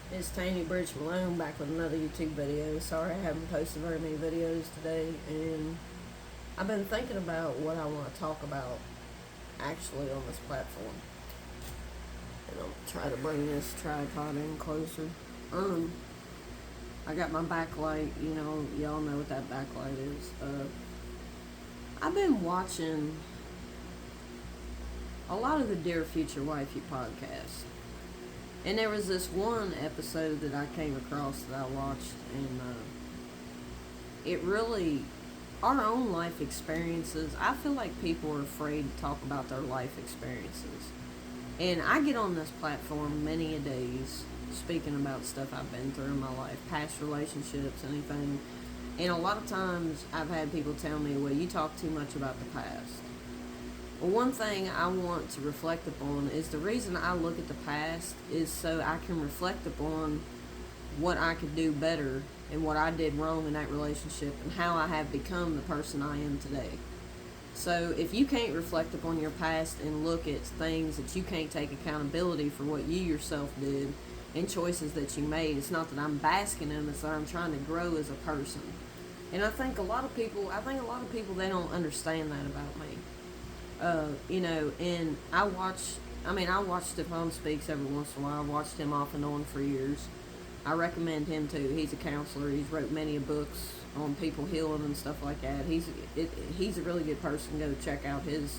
It's Tanya Bridge Malone back with another YouTube video. Sorry I haven't posted very many videos today, and I've been thinking about what I want to talk about actually on this platform. And I'll try to bring this tripod in closer. Um, I got my backlight, y'all know what that backlight is. I've been watching a lot of the Dear Future Wifey podcast. And there was this one episode that I came across that I watched, and it really, our own life experiences, I feel like people are afraid to talk about their life experiences. And I get on this platform many a days speaking about stuff I've been through in my life, past relationships, anything. And a lot of times I've had people tell me, well, you talk too much about the past. Well, one thing I want to reflect upon is the reason I look at the past is so I can reflect upon what I could do better and what I did wrong in that relationship and how I have become the person I am today. So if you can't reflect upon your past and look at things that you can't take accountability for what you yourself did and choices that you made, it's not that I'm basking in, it's that I'm trying to grow as a person. And I think a lot of people, they don't understand that about me. And I watch Stephon Speaks every once in a while. I've watched him off and on for years. I recommend him too. He's a counselor. He's wrote many books on people healing and stuff like that. He's a really good person. Go check out his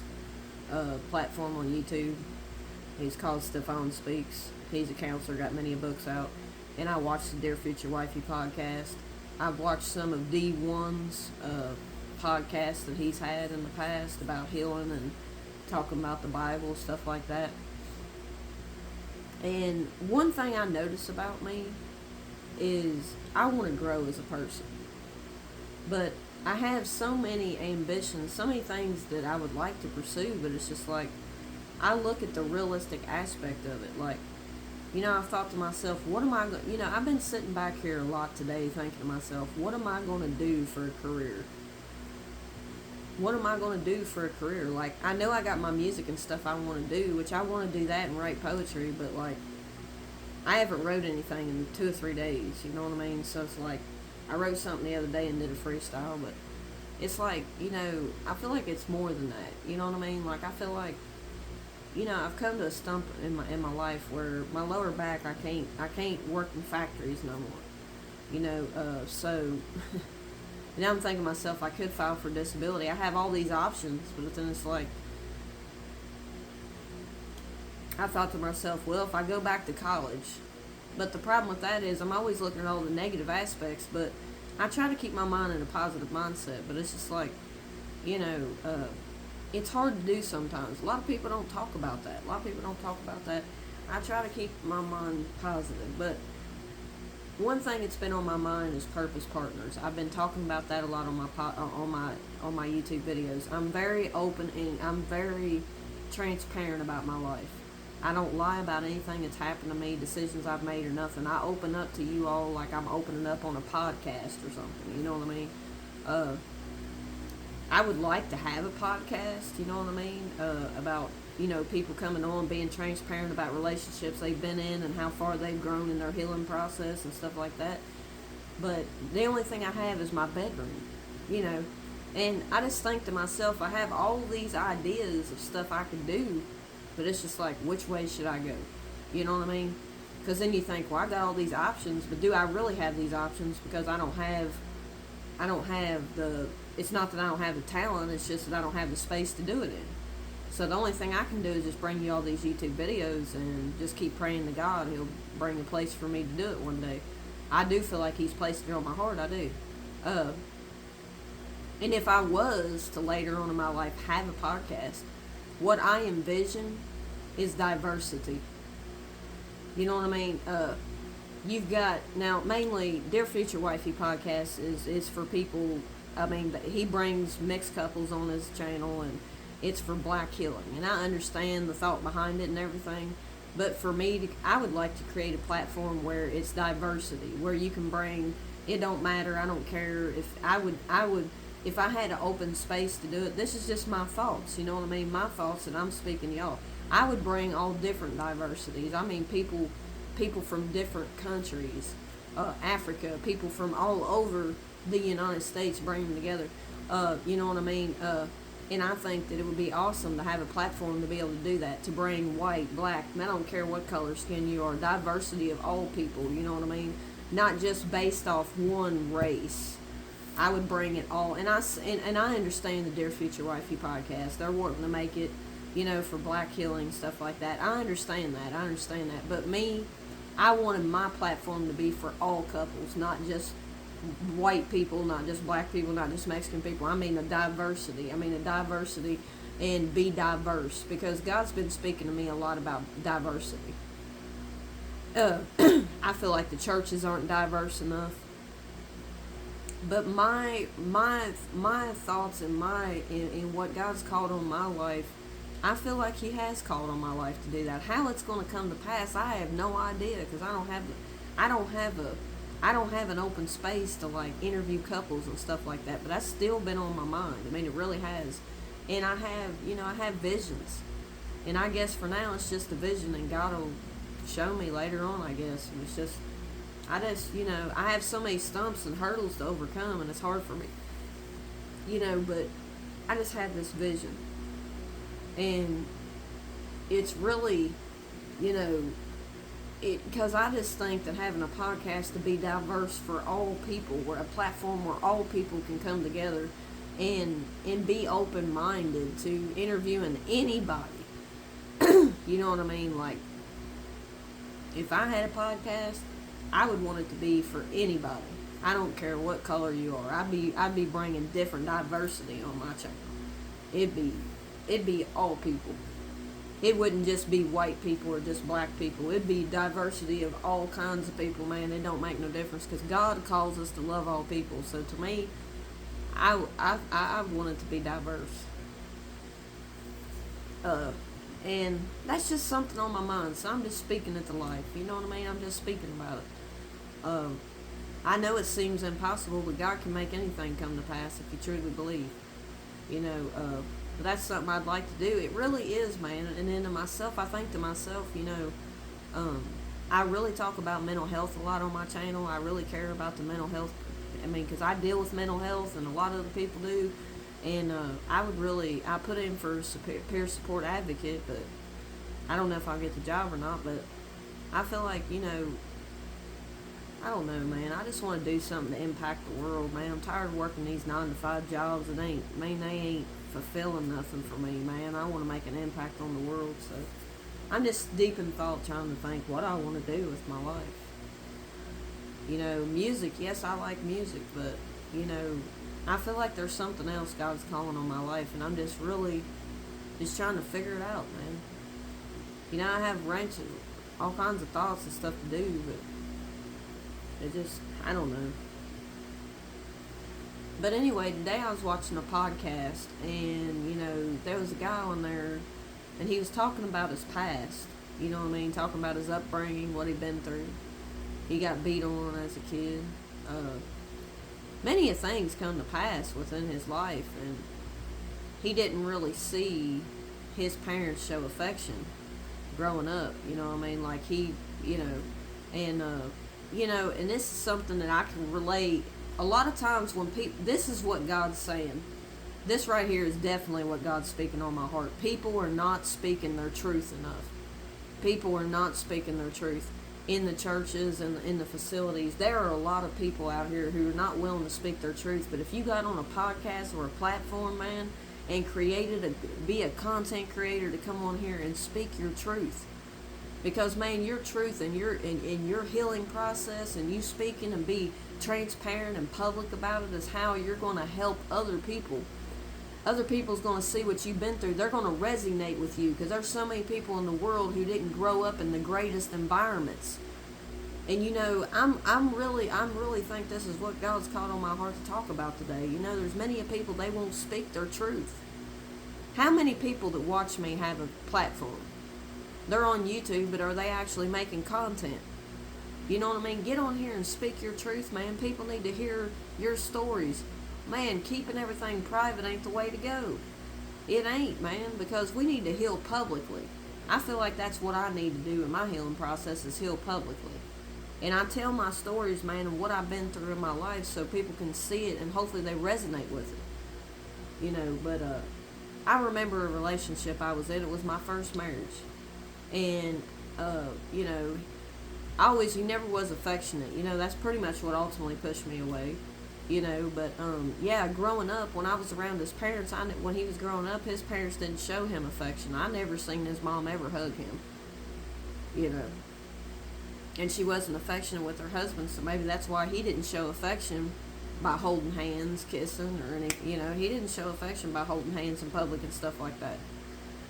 platform on YouTube. He's called Stephon Speaks. He's a counselor. Got many books out. And I watched the Dear Future Wifey podcast. I've watched some of D1's podcasts that he's had in the past about healing and talking about the Bible, stuff like that. And one thing I notice about me is I want to grow as a person. But I have so many ambitions, so many things that I would like to pursue, but it's just like I look at the realistic aspect of it. Like, I've thought to myself, what am I going to, I've been sitting back here a lot today thinking to myself, what am I going to do for a career? What am I going to do for a career? Like, I know I got my music and stuff I want to do, which I want to do that and write poetry, but like, I haven't wrote anything in 2 or 3 days, you know what I mean? So it's like, I wrote something the other day and did a freestyle, but it's like, I feel like it's more than that, you know what I mean? Like, I feel like, I've come to a stump in my life where my lower back, I can't work in factories no more, so now I'm thinking to myself, I could file for disability. I have all these options, but then it's like, I thought to myself, well, if I go back to college, but the problem with that is I'm always looking at all the negative aspects, but I try to keep my mind in a positive mindset, but it's just like, it's hard to do sometimes. A lot of people don't talk about that. I try to keep my mind positive, but one thing that's been on my mind is purpose partners. I've been talking about that a lot on my YouTube videos. I'm very open and I'm very transparent about my life. I don't lie about anything that's happened to me, decisions I've made or nothing. I open up to you all like I'm opening up on a podcast or something. You know what I mean? I would like to have a podcast, you know what I mean, about, people coming on, being transparent about relationships they've been in and how far they've grown in their healing process and stuff like that. But the only thing I have is my bedroom, and I just think to myself, I have all these ideas of stuff I could do, but it's just like, which way should I go? You know what I mean? Because then you think, well, I got all these options, but do I really have these options? Because I don't have it's not that I don't have the talent, it's just that I don't have the space to do it in. So the only thing I can do is just bring you all these YouTube videos and just keep praying to God He'll bring a place for me to do it one day. I do feel like He's placed it on my heart, I do. And if I was to later on in my life have a podcast, what I envision is diversity. You know what I mean? You've got, now mainly Dear Future Wifey podcast is for people, he brings mixed couples on his channel and it's for black healing. And I understand the thought behind it and everything. But for me, I would like to create a platform where it's diversity, where you can bring, it don't matter, I don't care if if I had an open space to do it, this is just my thoughts, you know what I mean? My thoughts that I'm speaking to y'all. I would bring all different diversities. people from different countries, Africa, people from all over the United States, bring them together. You know what I mean? And I think that it would be awesome to have a platform to be able to do that, to bring white, black, I don't care what color skin you are, diversity of all people, you know what I mean? Not just based off one race. I would bring it all, and I understand the Dear Future Wifey podcast. They're wanting to make it, you know, for black healing, stuff like that. I understand that. But me, I wanted my platform to be for all couples, not just white people, not just black people, not just Mexican people. I mean a diversity, and be diverse, because God's been speaking to me a lot about diversity. I feel like the churches aren't diverse enough. But my thoughts and in what God's called on my life, I feel like He has called on my life to do that. How it's going to come to pass, I have no idea, because I don't have an open space to like interview couples and stuff like that. But that's still been on my mind. I mean, it really has. And I have visions, and I guess for now it's just a vision, and God will show me later on, I guess. And it's just, I have so many stumps and hurdles to overcome, and it's hard for me, but I just had this vision. And it's really, because I just think that having a podcast to be diverse for all people, where a platform where all people can come together and be open-minded to interviewing anybody. You know what I mean? Like, if I had a podcast, I would want it to be for anybody. I don't care what color you are. I'd be bringing different diversity on my channel. It'd be all people. It wouldn't just be white people or just black people. It'd be diversity of all kinds of people, man. It don't make no difference, because God calls us to love all people. So to me, I want it to be diverse. And that's just something on my mind. So I'm just speaking it to life. You know what I mean? I'm just speaking about it. I know it seems impossible, but God can make anything come to pass if you truly believe. But that's something I'd like to do. It really is, man. And then to myself, I think to myself, I really talk about mental health a lot on my channel. I really care about the mental health. I mean, because I deal with mental health, and a lot of other people do. And I put in for peer support advocate, but I don't know if I'll get the job or not. But I feel like, I don't know, man. I just want to do something to impact the world, man. I'm tired of working these 9-to-5 jobs. They ain't fulfilling nothing for me, man. I want to make an impact on the world. So I'm just deep in thought, trying to think what I want to do with my life. Music, yes, I like music, but, I feel like there's something else God's calling on my life, and I'm just really just trying to figure it out, man. I have wrenches, all kinds of thoughts and stuff to do, but I don't know. But anyway, today I was watching a podcast, and, there was a guy on there, and he was talking about his past, you know what I mean, talking about his upbringing, what he'd been through. He got beat on as a kid. Many things come to pass within his life, and he didn't really see his parents show affection growing up, you know what I mean, like and this is something that I can relate. A lot of times when this is what God's saying. This right here is definitely what God's speaking on my heart. People are not speaking their truth enough. People are not speaking their truth in the churches and in the facilities. There are a lot of people out here who are not willing to speak their truth. But if you got on a podcast or a platform, man, and be a content creator to come on here and speak your truth, because, man, your truth and in your healing process, and you speaking and be transparent and public about it, is how you're going to help other people. Other people's going to see what you've been through. They're going to resonate with you, because there's so many people in the world who didn't grow up in the greatest environments. And I'm really think this is what God's called on my heart to talk about today. There's many people, they won't speak their truth. How many people that watch me have a platform? They're on YouTube, but are they actually making content? You know what I mean? Get on here and speak your truth, man. People need to hear your stories. Man, keeping everything private ain't the way to go. It ain't, man, because we need to heal publicly. I feel like that's what I need to do in my healing process, is heal publicly. And I tell my stories, man, of what I've been through in my life so people can see it and hopefully they resonate with it. But I remember a relationship I was in. It was my first marriage. And, he never was affectionate. That's pretty much what ultimately pushed me away. But growing up, when I was around his parents, when he was growing up, his parents didn't show him affection. I never seen his mom ever hug him. And she wasn't affectionate with her husband, so maybe that's why he didn't show affection by holding hands, kissing, or anything. He didn't show affection by holding hands in public and stuff like that.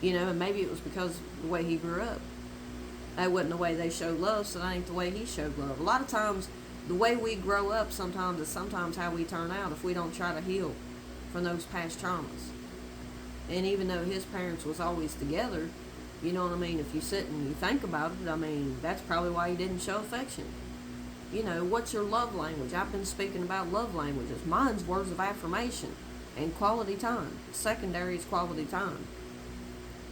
And maybe it was because of the way he grew up. That wasn't the way they showed love, so that ain't the way he showed love. A lot of times, the way we grow up sometimes is sometimes how we turn out if we don't try to heal from those past traumas. And even though his parents was always together, you know what I mean, if you sit and you think about it, I mean, that's probably why he didn't show affection. What's your love language? I've been speaking about love languages. Mine's words of affirmation and quality time. Secondary is quality time.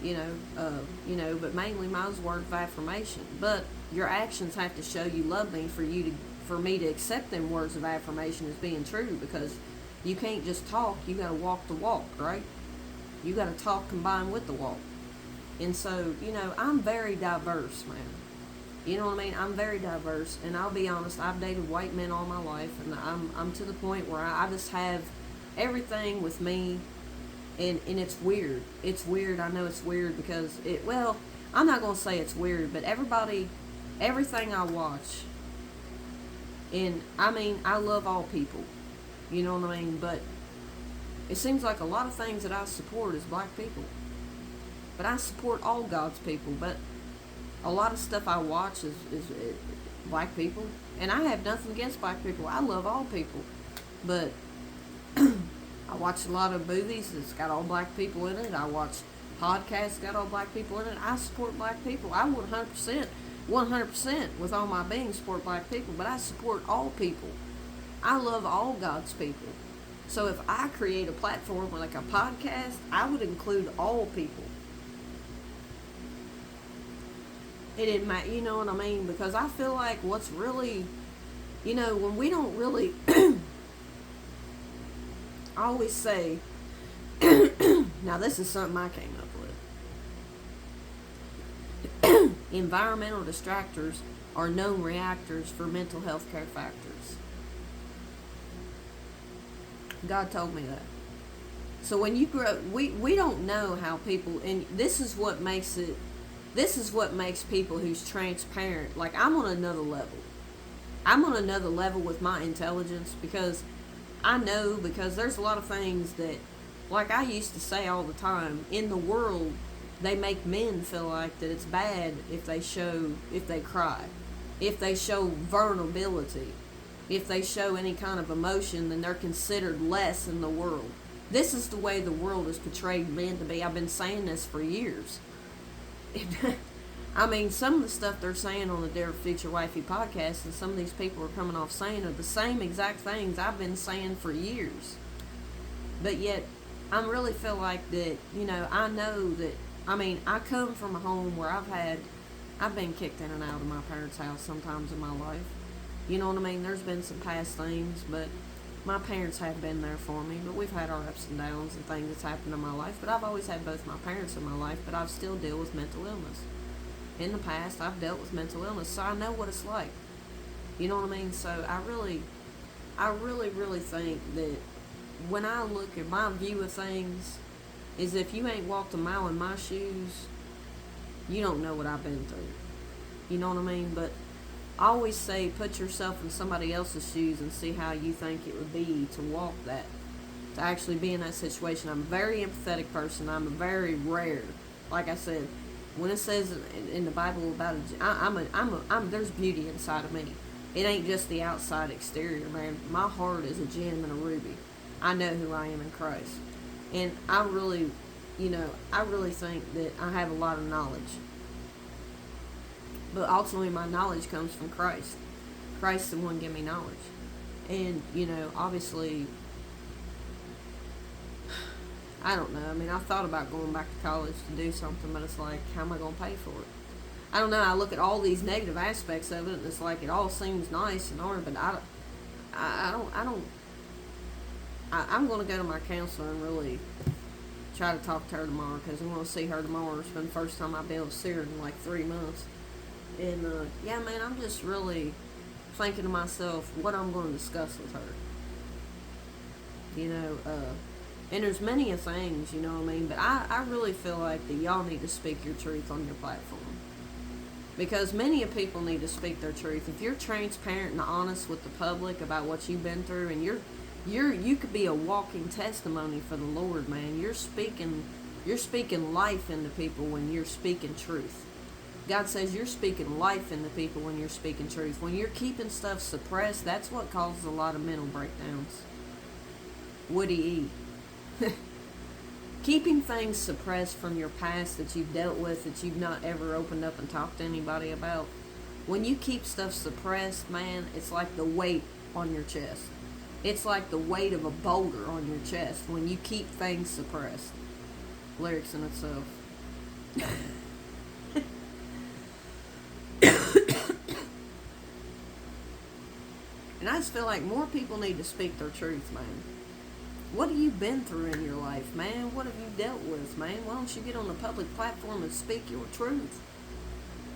But mainly mine's words of affirmation. But your actions have to show you love me for me to accept them words of affirmation as being true, because you can't just talk, you gotta walk the walk, right? You gotta talk combined with the walk. And so, I'm very diverse, man. You know what I mean? I'm very diverse, and I'll be honest, I've dated white men all my life, and I'm to the point where I just have everything with me, and it's weird. It's weird. I know it's weird because I'm not gonna say it's weird, but everything I watch, and I mean, I love all people, you know what I mean, but it seems like a lot of things that I support is black people. But I support all God's people, but a lot of stuff I watch is black people. And I have nothing against black people. I love all people. But I watch a lot of movies that's got all black people in it. I watch podcasts got all black people in it. I support black people. I would 100% with all my being support black people, but I support all people. I love all God's people. So if I create a platform like a podcast, I would include all people. It didn't matter, you know what I mean? Because I feel like what's really, when we don't really, I always say, now this is something I came up with. Environmental distractors are known reactors for mental health care factors. God told me that. So when you grow, we don't know how people, and this is what makes people who's transparent. Like, I'm on another level. I'm on another level with my intelligence, because I know, because there's a lot of things that, like I used to say all the time, in the world, they make men feel like that it's bad if they cry, if they show vulnerability, if they show any kind of emotion, then they're considered less in the world. This is the way the world has portrayed men to be. I've been saying this for years. I mean, some of the stuff they're saying on the Dear Future Wifey podcast, and some of these people are coming off saying, are the same exact things I've been saying for years. But yet, I really feel like that, I know that, I come from a home where I've been kicked in and out of my parents' house sometimes in my life. You know what I mean? There's been some past things, but my parents have been there for me. But we've had our ups and downs and things that's happened in my life. But I've always had both my parents in my life, but I've still dealt with mental illness. In the past, I've dealt with mental illness, so I know what it's like. You know what I mean? So I really, really think that when I look at my view of things, is if you ain't walked a mile in my shoes, you don't know what I've been through. You know what I mean? But I always say, put yourself in somebody else's shoes and see how you think it would be to walk that, to actually be in that situation. I'm a very empathetic person. I'm a very rare, like I said, when it says in the Bible about there's beauty inside of me. It ain't just the outside exterior, man. My heart is a gem and a ruby. I know who I am in Christ. And I really think that I have a lot of knowledge. But ultimately my knowledge comes from Christ. Christ's the one who gave me knowledge. And, obviously, I don't know. I mean, I thought about going back to college to do something, but it's like, how am I going to pay for it? I don't know. I look at all these negative aspects of it, and it's like it all seems nice and hard, but I'm going to go to my counselor and really try to talk to her tomorrow, because I'm going to see her tomorrow. It's been the first time I've been able to see her in like 3 months. And yeah, man, I'm just really thinking to myself what I'm going to discuss with her. You know, and there's many a things, you know what I mean? But I really feel like that y'all need to speak your truth on your platform. Because many of people need to speak their truth. If you're transparent and honest with the public about what you've been through, and you could be a walking testimony for the Lord, man. You're speaking life into people when you're speaking truth. God says you're speaking life into people when you're speaking truth. When you're keeping stuff suppressed, that's what causes a lot of mental breakdowns. Woody E. Keeping things suppressed from your past that you've dealt with, that you've not ever opened up and talked to anybody about. When you keep stuff suppressed, man, it's like the weight on your chest. It's like the weight of a boulder on your chest when you keep things suppressed. Lyrics in itself. And I just feel like more people need to speak their truth, man. What have you been through in your life, man? What have you dealt with, man? Why don't you get on a public platform and speak your truth?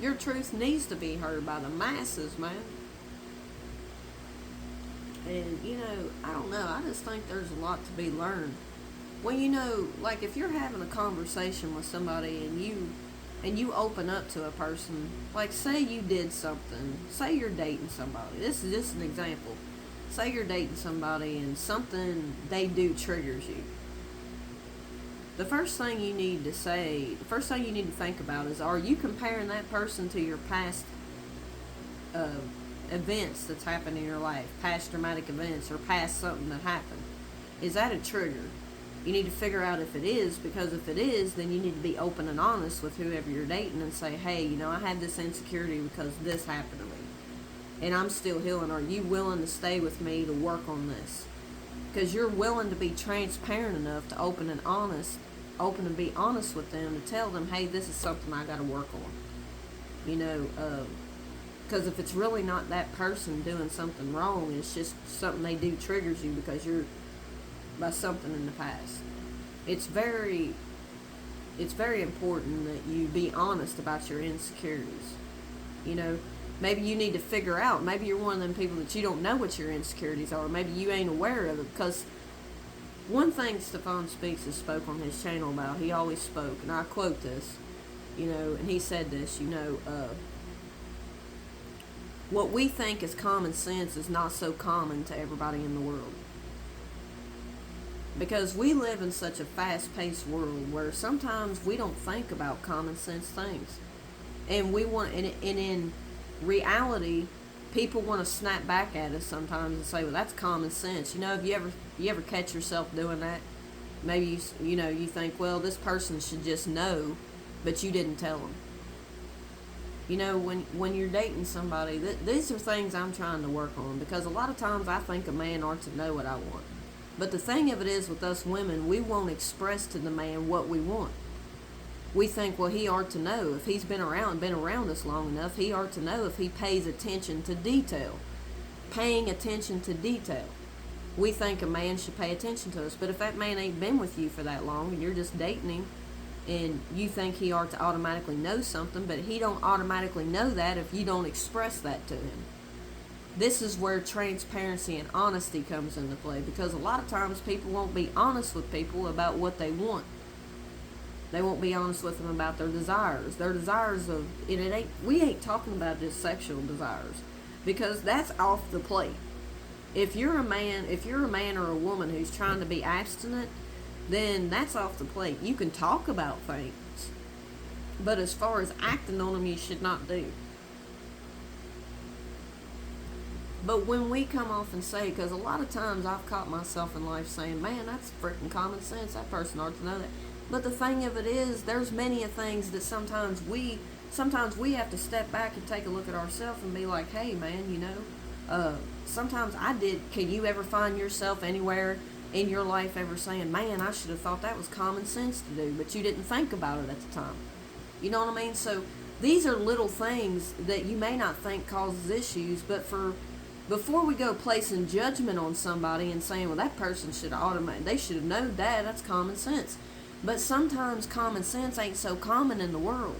Your truth needs to be heard by the masses, man. And, you know, I don't know. I just think there's a lot to be learned. Well, you know, like if you're having a conversation with somebody and you open up to a person, like say you did something, say you're dating somebody. This is just an example. Say you're dating somebody and something they do triggers you. The first thing you need to think about is, are you comparing that person to your past events that's happened in your life, past traumatic events, or past something that happened? Is that a trigger? You need to figure out if it is, because if it is, then you need to be open and honest with whoever you're dating and say, hey, you know, I had this insecurity because this happened to me, and I'm still healing. Are you willing to stay with me to work on this? Because you're willing to be transparent enough to open and be honest with them, to tell them, hey, this is something I got to work on. You know, because if it's really not that person doing something wrong, it's just something they do triggers you because you're by something in the past. It's very important that you be honest about your insecurities. You know, maybe you need to figure out, maybe you're one of them people that you don't know what your insecurities are. Maybe you ain't aware of it, because one thing Stefan Speaks has spoke on his channel about, he always spoke, and I quote this, you know, and he said this, you know, what we think is common sense is not so common to everybody in the world. Because we live in such a fast-paced world where sometimes we don't think about common sense things. And in reality, people want to snap back at us sometimes and say, well, that's common sense. You know, have you ever catch yourself doing that? Maybe you think, well, this person should just know, but you didn't tell them. You know, when you're dating somebody, these are things I'm trying to work on, because a lot of times I think a man ought to know what I want. But the thing of it is, with us women, we won't express to the man what we want. We think, well, he ought to know. If he's been around us long enough, he ought to know if he pays attention to detail. Paying attention to detail. We think a man should pay attention to us. But if that man ain't been with you for that long and you're just dating him, and you think he ought to automatically know something, but he don't automatically know that if you don't express that to him. This is where transparency and honesty comes into play, because a lot of times people won't be honest with people about what they want. They won't be honest with them about their desires. Their desires of, and we ain't talking about just sexual desires, because that's off the plate. If you're a man or a woman who's trying to be abstinent, then that's off the plate. You can talk about things, but as far as acting on them, you should not do. But when we come off and say, because a lot of times I've caught myself in life saying, man, that's freaking common sense, that person ought to know that. But the thing of it is, there's many of things that sometimes we have to step back and take a look at ourselves and be like, hey man, you know, sometimes can you ever find yourself anywhere in your life ever saying, man, I should have thought that was common sense to do, but you didn't think about it at the time? You know what I mean? So these are little things that you may not think causes issues, but before we go placing judgment on somebody and saying, well, that person should they should have known that, that's common sense. But sometimes common sense ain't so common in the world.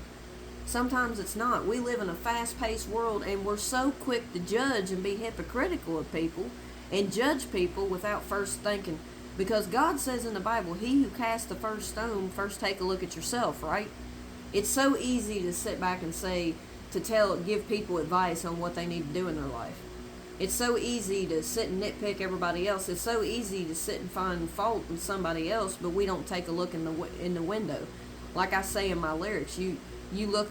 Sometimes it's not. We live in a fast-paced world, and we're so quick to judge and be hypocritical of people and judge people without first thinking. Because God says in the Bible, he who casts the first stone, first take a look at yourself, right? It's so easy to sit back and give people advice on what they need to do in their life. It's so easy to sit and nitpick everybody else. It's so easy to sit and find fault in somebody else, but we don't take a look in the window. Like I say in my lyrics, you look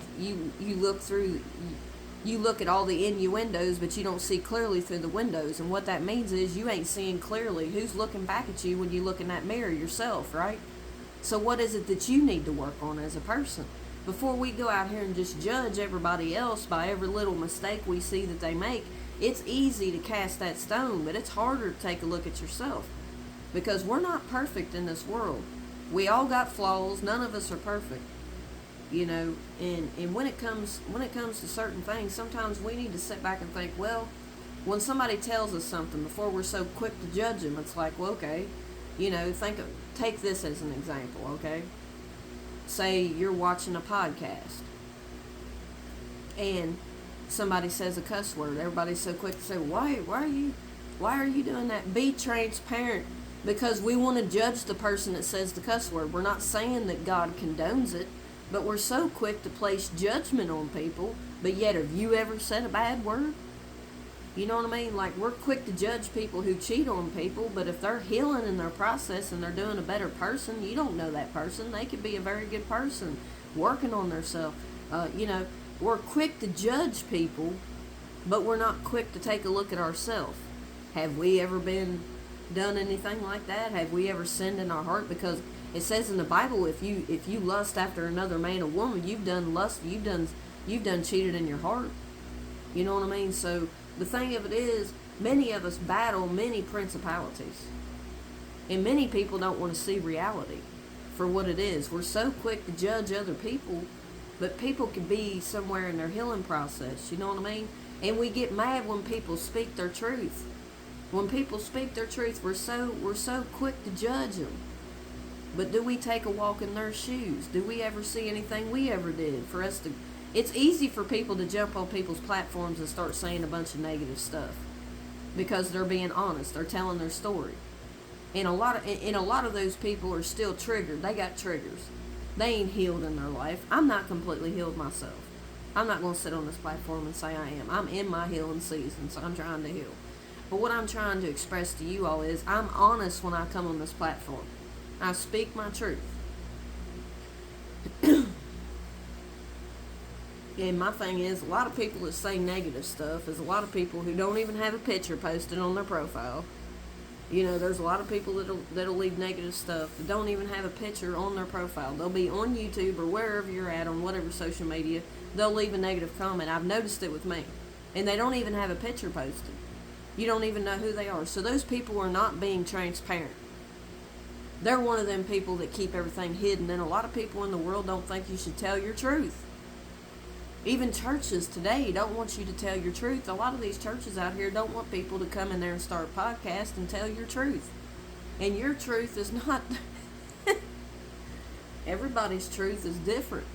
at all the innuendos, but you don't see clearly through the windows. And what that means is you ain't seeing clearly who's looking back at you when you look in that mirror yourself, right? So what is it that you need to work on as a person? Before we go out here and just judge everybody else by every little mistake we see that they make, it's easy to cast that stone, but it's harder to take a look at yourself. Because we're not perfect in this world. We all got flaws. None of us are perfect. You know, and when it comes to certain things, sometimes we need to sit back and think, well, when somebody tells us something, before we're so quick to judge them, it's like, well, okay, you know, take this as an example, okay? Say you're watching a podcast, and somebody says a cuss word. Everybody's so quick to say, why are you doing that? Be transparent, because we want to judge the person that says the cuss word. We're not saying that God condones it, but we're so quick to place judgment on people. But yet, have you ever said a bad word? You know what I mean? Like, we're quick to judge people who cheat on people, but if they're healing in their process and they're doing a better person, you don't know that person. They could be a very good person, working on themselves. You know, we're quick to judge people, but we're not quick to take a look at ourselves. Have we ever done anything like that? Have we ever sinned in our heart? Because it says in the Bible, if you lust after another man or woman, you've done cheated in your heart. You know what I mean? So the thing of it is, many of us battle many principalities, and many people don't want to see reality for what it is. We're so quick to judge other people, but people could be somewhere in their healing process. You know what I mean? And we get mad when people speak their truth. When people speak their truth, we're so quick to judge them. But do we take a walk in their shoes? Do we ever see anything we ever did for us to... It's easy for people to jump on people's platforms and start saying a bunch of negative stuff because they're being honest. They're telling their story. And a lot of those people are still triggered. They got triggers. They ain't healed in their life. I'm not completely healed myself. I'm not going to sit on this platform and say I am. I'm in my healing season, so I'm trying to heal. But what I'm trying to express to you all is I'm honest when I come on this platform. I speak my truth. And my thing is, a lot of people that say negative stuff is a lot of people who don't even have a picture posted on their profile. You know, there's a lot of people that'll leave negative stuff that don't even have a picture on their profile. They'll be on YouTube or wherever you're at, on whatever social media, they'll leave a negative comment. I've noticed it with me. And they don't even have a picture posted. You don't even know who they are. So those people are not being transparent. They're one of them people that keep everything hidden, and a lot of people in the world don't think you should tell your truth. Even churches today don't want you to tell your truth. A lot of these churches out here don't want people to come in there and start a podcast and tell your truth. And your truth is not... Everybody's truth is different.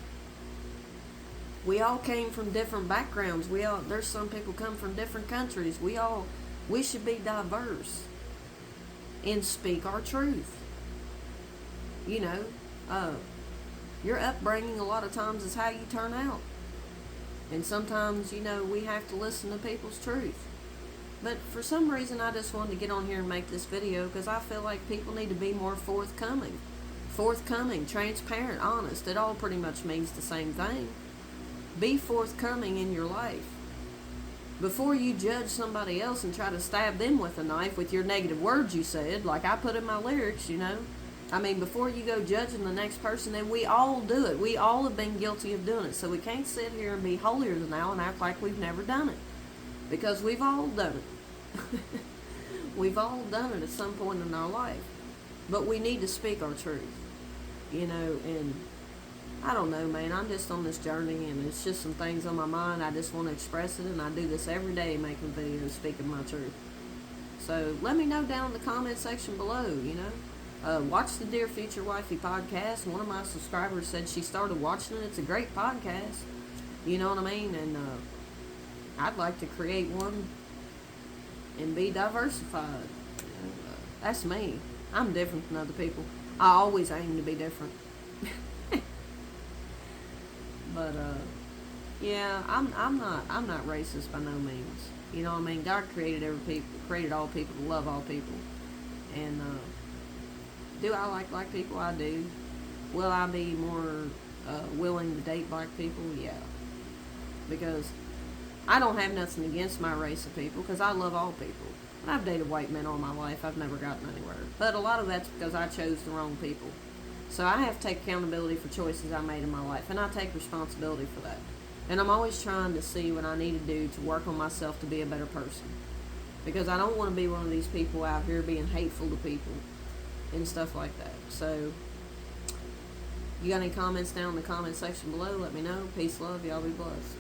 We all came from different backgrounds. There's some people come from different countries. We should be diverse and speak our truth. You know, your upbringing a lot of times is how you turn out. And sometimes, you know, we have to listen to people's truth. But for some reason, I just wanted to get on here and make this video because I feel like people need to be more forthcoming. Forthcoming, transparent, honest. It all pretty much means the same thing. Be forthcoming in your life. Before you judge somebody else and try to stab them with a knife with your negative words you said, like I put in my lyrics, you know. I mean, before you go judging the next person, and we all do it. We all have been guilty of doing it. So we can't sit here and be holier than thou and act like we've never done it. Because we've all done it. We've all done it at some point in our life. But we need to speak our truth, and I don't know, man. I'm just on this journey, and it's just some things on my mind. I just want to express it, and I do this every day, making videos, speaking my truth. So let me know down in the comment section below, watch the Dear Future Wifey podcast. One of my subscribers said she started watching it. It's a great podcast. You know what I mean? And I'd like to create one and be diversified. That's me. I'm different than other people. I always aim to be different. But yeah, I'm not racist by no means. You know what I mean? God created all people to love all people. And do I like black people? I do. Will I be more willing to date black people? Yeah. Because I don't have nothing against my race of people, because I love all people. And I've dated white men all my life. I've never gotten anywhere. But a lot of that's because I chose the wrong people. So I have to take accountability for choices I made in my life, and I take responsibility for that. And I'm always trying to see what I need to do to work on myself to be a better person. Because I don't want to be one of these people out here being hateful to people and stuff like that. So, you got any comments down in the comment section below? Let me know. Peace, love. Y'all be blessed.